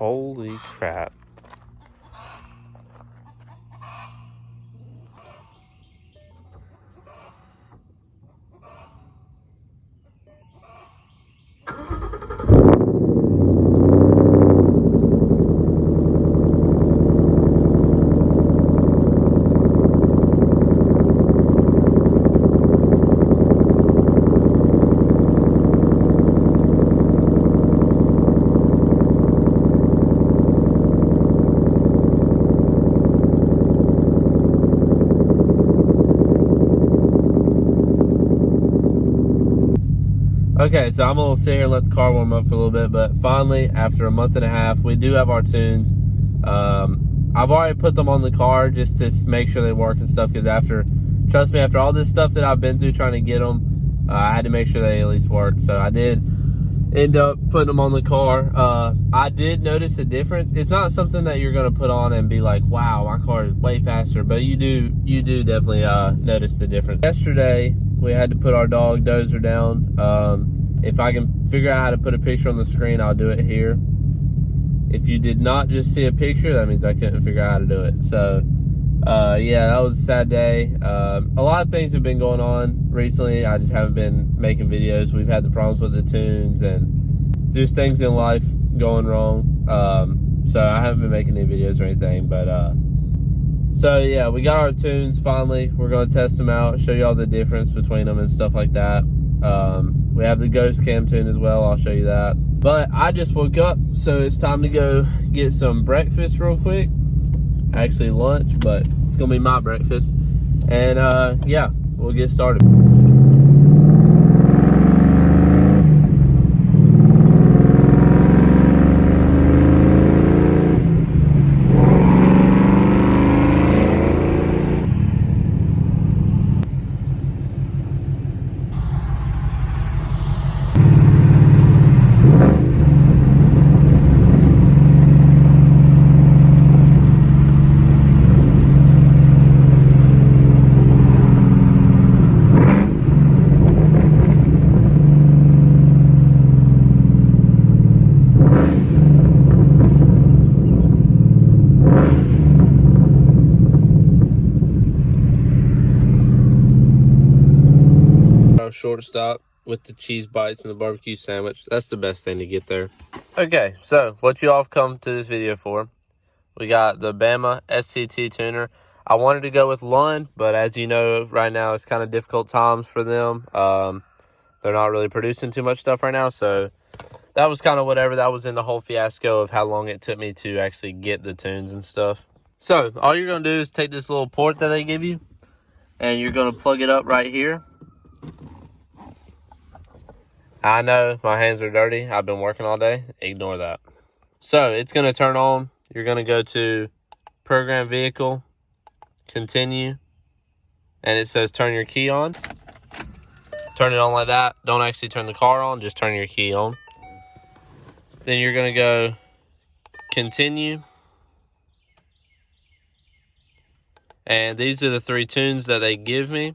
Holy crap. Okay, so I'm gonna sit here and let the car warm up for a little bit, but finally, after a month and a half, we do have our tunes. I've already put them on the car just to make sure they work and stuff, because trust me, after all this stuff that I've been through trying to get them, I had to make sure they at least worked. So I did end up putting them on the car. I did notice a difference. It's not something that you're gonna put on and be like, wow, my car is way faster, but you do definitely notice the difference. Yesterday, we had to put our dog Dozer down. If I can figure out how to put a picture on the screen, I'll do it here. If you did not just see a picture, that means I couldn't figure out how to do it. So, yeah, that was a sad day. A lot of things have been going on recently. I just haven't been making videos. We've had the problems with the tunes and just things in life going wrong. So I haven't been making any videos or anything, but so yeah, we got our tunes finally. We're going to test them out, show you all the difference between them and stuff like that. We have the ghost cam tune as well. I'll show you that. But I just woke up, so it's time to go get some breakfast real quick. Actually lunch, but it's gonna be my breakfast. And yeah, we'll get started. Shortstop with the cheese bites and the barbecue sandwich. That's the best thing to get there. Okay, so what you all have come to this video for, we got the Bama SCT tuner. I wanted to go with Lund, but as you know, right now it's kind of difficult times for them. They're not really producing too much stuff right now, so that was kind of whatever. That was in the whole fiasco of how long it took me to actually get the tunes and stuff. So all you're going to do is take this little port that they give you, and you're going to plug it up right here. I know my hands are dirty. I've been working all day. Ignore that. So it's going to turn on. You're going to go to Program Vehicle, Continue, and it says turn your key on. Turn it on like that. Don't actually turn the car on. Just turn your key on. Then you're going to go Continue. And these are the 3 tunes that they give me.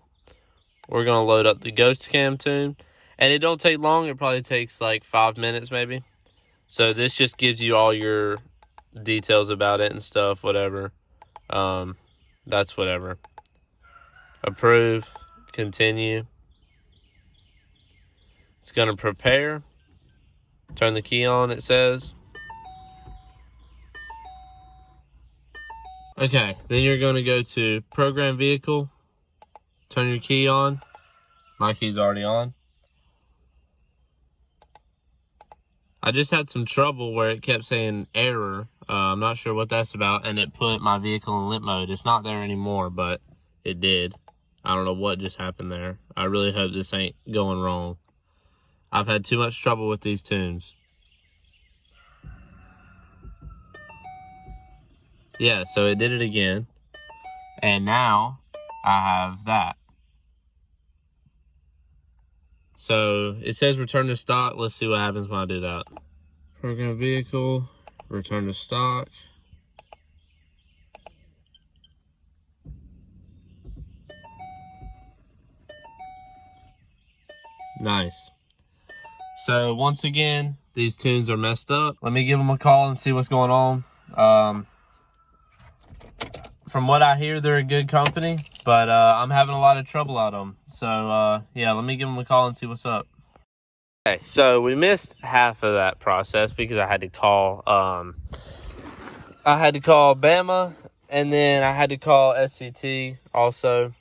We're going to load up the Ghost Cam tune. And it don't take long. It probably takes like 5 minutes maybe. So this just gives you all your details about it and stuff, whatever. That's whatever. Approve. Continue. It's going to prepare. Turn the key on, it says. Okay, then you're going to go to Program Vehicle. Turn your key on. My key's already on. I just had some trouble where it kept saying error. I'm not sure what that's about, and it put my vehicle in limp mode. It's not there anymore, but it did. I don't know what just happened there. I really hope this ain't going wrong. I've had too much trouble with these tunes. Yeah, so it did it again. And now I have that. So it says return to stock. Let's see what happens when I do that. Program vehicle, return to stock. Nice. So once again, these tunes are messed up. Let me give them a call and see what's going on. From what I hear, they're a good company, but I'm having a lot of trouble out of them. So yeah, let me give them a call and see what's up. Okay, so we missed half of that process because I had to call Bama, and then I had to call SCT also.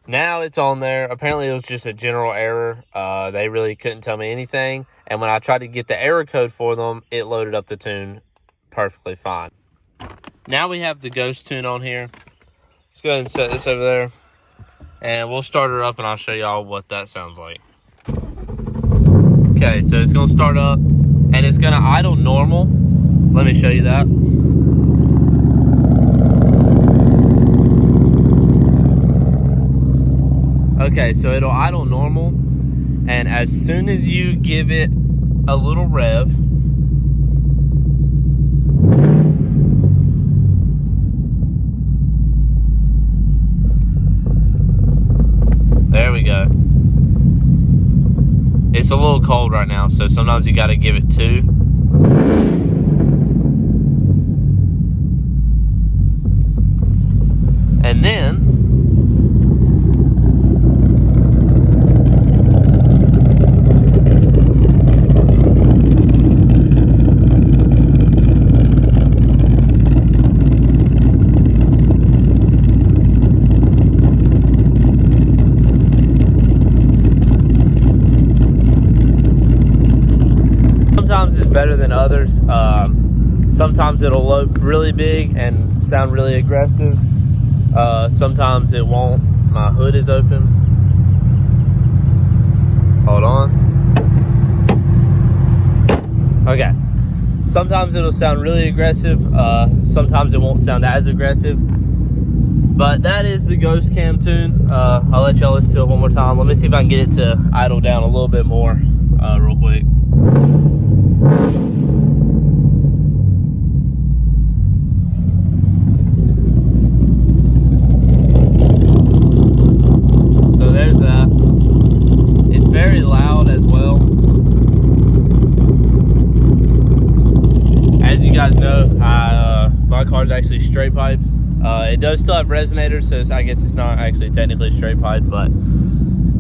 Now it's on there. Apparently it was just a general error. They really couldn't tell me anything. And when I tried to get the error code for them, it loaded up the tune perfectly fine. Now we have the Ghost tune on here. Let's go ahead and set this over there. And we'll start her up and I'll show y'all what that sounds like. Okay, so it's going to start up and it's going to idle normal. Let me show you that. Okay, so it'll idle normal, and as soon as you give it a little rev, there we go. It's a little cold right now, so sometimes you got to give it 2. And then sometimes it's better than others. Sometimes it'll load really big and sound really aggressive. Sometimes it won't. My hood is open. Hold on. Okay. Sometimes it'll sound really aggressive. Sometimes it won't sound as aggressive. But that is the Ghost Cam tune. I'll let y'all listen to it one more time. Let me see if I can get it to idle down a little bit more real quick. So there's that. It's very loud as well. As you guys know, my car's actually straight piped. It does still have resonators, so I guess it's not actually technically straight piped, but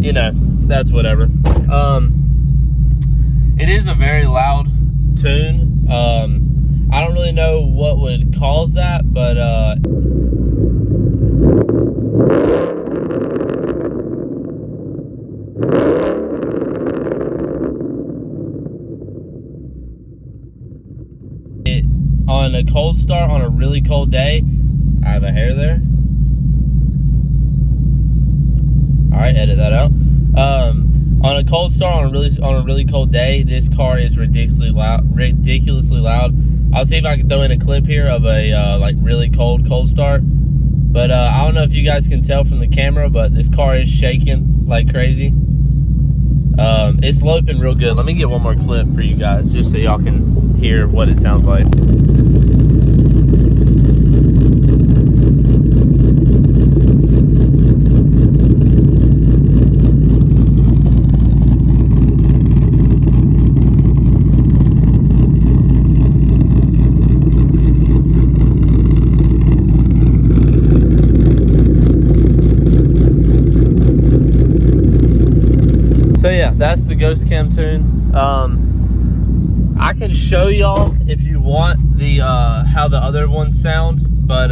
you know, that's whatever. It is a very loud tune. I don't really know what would cause that, but on a cold start on a really cold day, I have a hair there. All right, edit that out. On a cold start on a really cold day, this car is ridiculously loud. I'll see if I can throw in a clip here of a like really cold start. But I don't know if you guys can tell from the camera, but this car is shaking like crazy. It's loping real good. Let me get one more clip for you guys, just so y'all can hear what it sounds like. So yeah, that's the Ghost Cam tune. I can show y'all if you want the how the other ones sound, but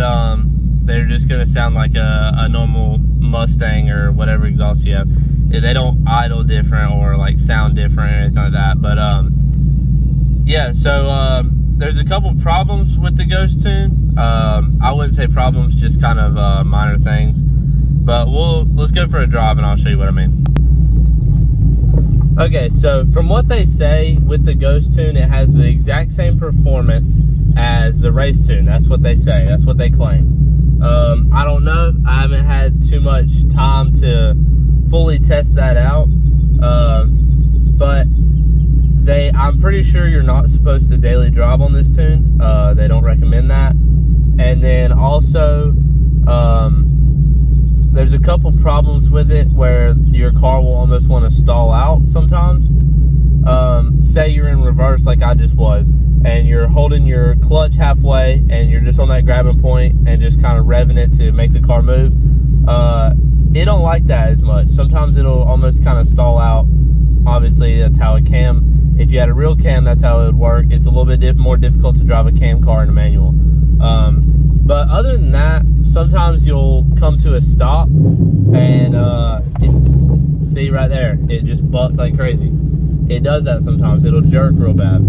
they're just gonna sound like a normal Mustang or whatever exhaust you have. They don't idle different or like sound different or anything like that. But yeah, so there's a couple problems with the Ghost tune. I wouldn't say problems, just kind of minor things. But let's go for a drive and I'll show you what I mean. Okay, so from what they say with the Ghost tune, it has the exact same performance as the race tune. That's what they say. That's what they claim. I don't know. I haven't had too much time to fully test that out. But I'm pretty sure you're not supposed to daily drive on this tune. They don't recommend that. And then also, there's a couple problems with it where your car will almost want to stall out sometimes. Say you're in reverse like I just was, and you're holding your clutch halfway and you're just on that grabbing point and just kind of revving it to make the car move. It don't like that as much. Sometimes it'll almost kind of stall out. Obviously, that's how a cam, if you had a real cam, that's how it would work. It's a little bit more difficult to drive a cam car in a manual. But other than that, sometimes you'll come to a stop and see right there, it just butts like crazy. It does that sometimes. It'll jerk real bad.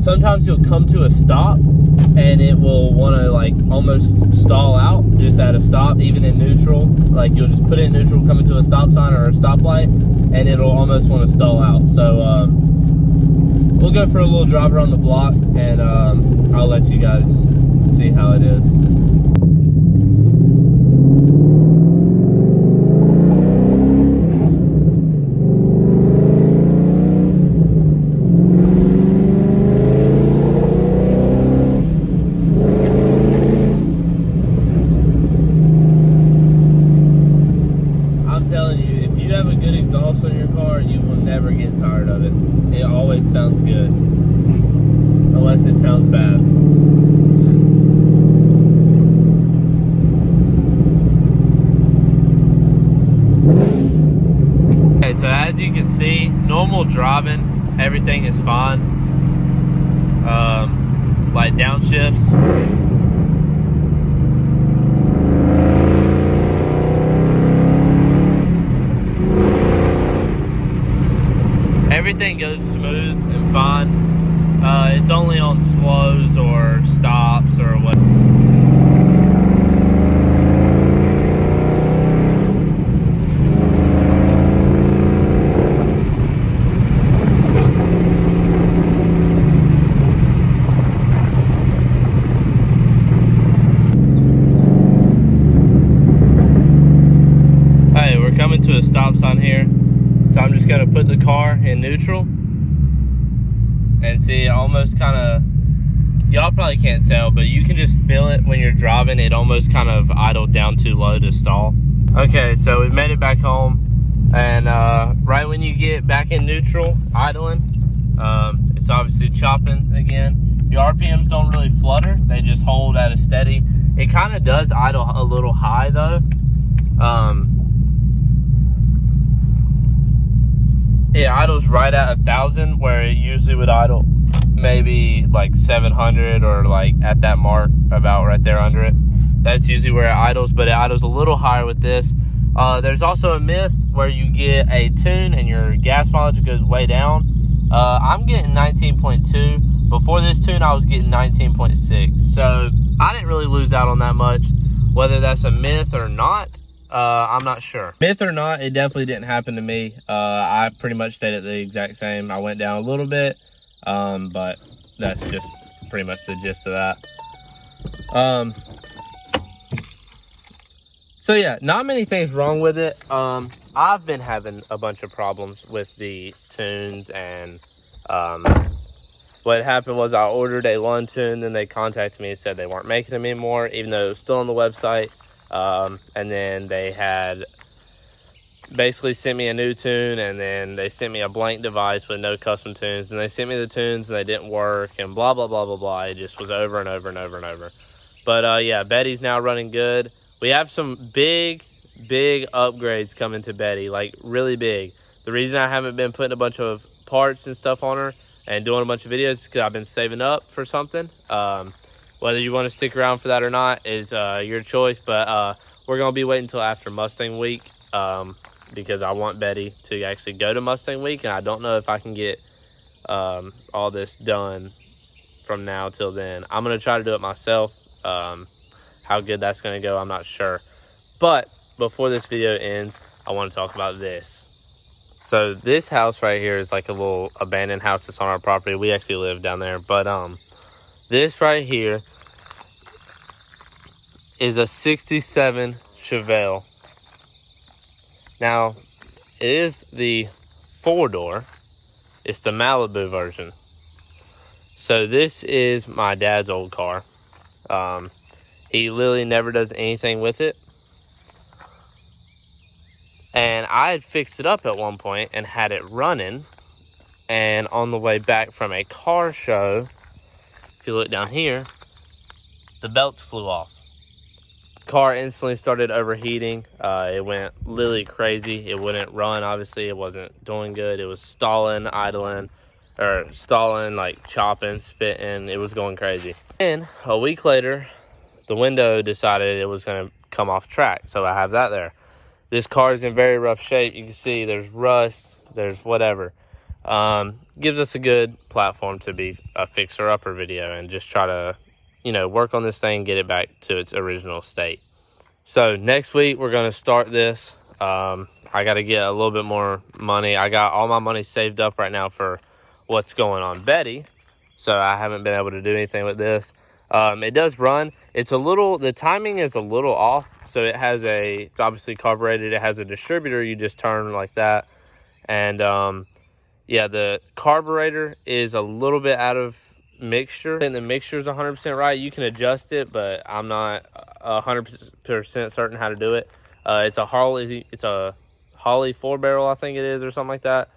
Sometimes you'll come to a stop and it will want to like almost stall out just at a stop, even in neutral. Like you'll just put it in neutral, come into a stop sign or a stoplight, and it'll almost want to stall out. So we'll go for a little drive around the block, and I'll let you guys see how it is. I'm telling you, if you have a good exhaust on your car, you will never get tired of it. It always sounds good, unless it sounds bad. Okay, so as you can see, normal driving, everything is fine. Like downshifts. Everything goes smooth and fine. It's only on slows or stops or what. Hey, we're coming to a stop sign here. So I'm just gonna put the car in neutral and see, it almost kind of, y'all probably can't tell, but you can just feel it when you're driving. It almost kind of idled down too low to stall. Okay, so we made it back home, and right when you get back in neutral, idling, it's obviously chopping again. The RPMs don't really flutter, they just hold at a steady. It kind of does idle a little high though. It idles right at 1,000, where it usually would idle maybe like 700 or like at that mark, about right there under it. That's usually where it idles, but it idles a little higher with this. There's also a myth where you get a tune and your gas mileage goes way down. I'm getting 19.2. Before this tune, I was getting 19.6. So I didn't really lose out on that much. Whether that's a myth or not, I'm not sure. Myth or not, it definitely didn't happen to me. I pretty much stayed at the exact same. I went down a little bit, but that's just pretty much the gist of that. So yeah, not many things wrong with it. I've been having a bunch of problems with the tunes, and what happened was I ordered a Lund tune, then they contacted me and said they weren't making them anymore, even though it was still on the website. And then they had basically sent me a new tune, and then they sent me a blank device with no custom tunes, and they sent me the tunes and they didn't work, and blah blah blah blah blah. It just was over and over and over and over. But yeah, Betty's now running good. We have some big upgrades coming to Betty, like really big. The reason I haven't been putting a bunch of parts and stuff on her and doing a bunch of videos is because I've been saving up for something. Whether you want to stick around for that or not is your choice, but we're going to be waiting until after Mustang week, because I want Betty to actually go to Mustang week, and I don't know if I can get all this done from now till then. I'm going to try to do it myself. How good that's going to go, I'm not sure. But before this video ends, I want to talk about this. So this house right here is like a little abandoned house that's on our property. We actually live down there, but this right here is a 67 Chevelle. Now, it is the 4-door. It's the Malibu version. So this is my dad's old car. He literally never does anything with it. And I had fixed it up at one point and had it running. And on the way back from a car show, if you look down here, the belts flew off. Car instantly started overheating. It went literally crazy. It wouldn't run, obviously. It wasn't doing good. It was stalling, idling, or stalling, like chopping, spitting. It was going crazy. And a week later, the window decided it was going to come off track. So I have that there. This car is in very rough shape. You can see there's rust, there's whatever. Gives us a good platform to be a fixer-upper video and just try to, you know, work on this thing, get it back to its original state. So next week, we're going to start this. I got to get a little bit more money. I got all my money saved up right now for what's going on Betty. So I haven't been able to do anything with this. It does run. It's a little, the timing is a little off. So it has it's obviously carbureted. It has a distributor. You just turn like that. And yeah, the carburetor is a little bit out of mixture. And the mixture is 100% right. You can adjust it, but I'm not 100% certain how to do it. It's a Harley 4-barrel, I think it is, or something like that.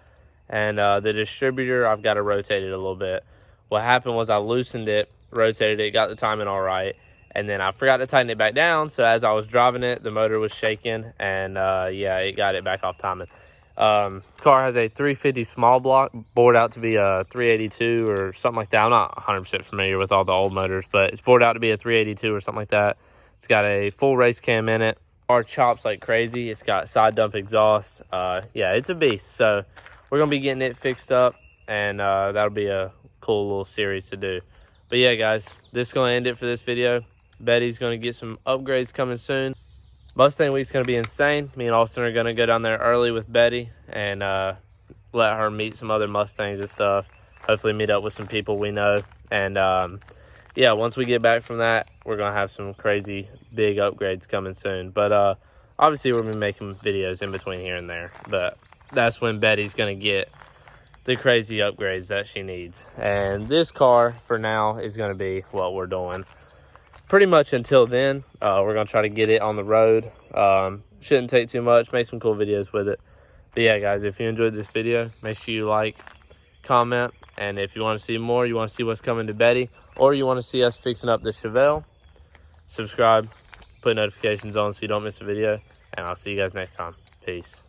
And the distributor, I've got to rotate it a little bit. What happened was I loosened it, rotated it, got the timing all right, and then I forgot to tighten it back down. So as I was driving it, the motor was shaking, and yeah, it got it back off timing. Car has a 350 small block, bored out to be a 382 or something like that. I'm not 100% familiar with all the old motors, but it's bored out to be a 382 or something like that. It's got a full race cam in it. Car chops like crazy. It's got side dump exhaust. Yeah, it's a beast. So we're gonna be getting it fixed up, and that'll be a cool little series to do. But yeah, guys, this is gonna end it for this video. Betty's gonna get some upgrades coming soon. Mustang week's gonna be insane. Me and Austin are gonna go down there early with Betty and let her meet some other Mustangs and stuff. Hopefully meet up with some people we know. And yeah, once we get back from that, we're gonna have some crazy big upgrades coming soon. But obviously we're gonna be making videos in between here and there. But that's when Betty's gonna get the crazy upgrades that she needs. And this car for now is going to be what we're doing pretty much until then. We're going to try to get it on the road. Shouldn't take too much, make some cool videos with it. But yeah, guys, if you enjoyed this video, make sure you like, comment, and if you want to see more, you want to see what's coming to Betty, or you want to see us fixing up the Chevelle, subscribe, put notifications on so you don't miss a video, and I'll see you guys next time. Peace.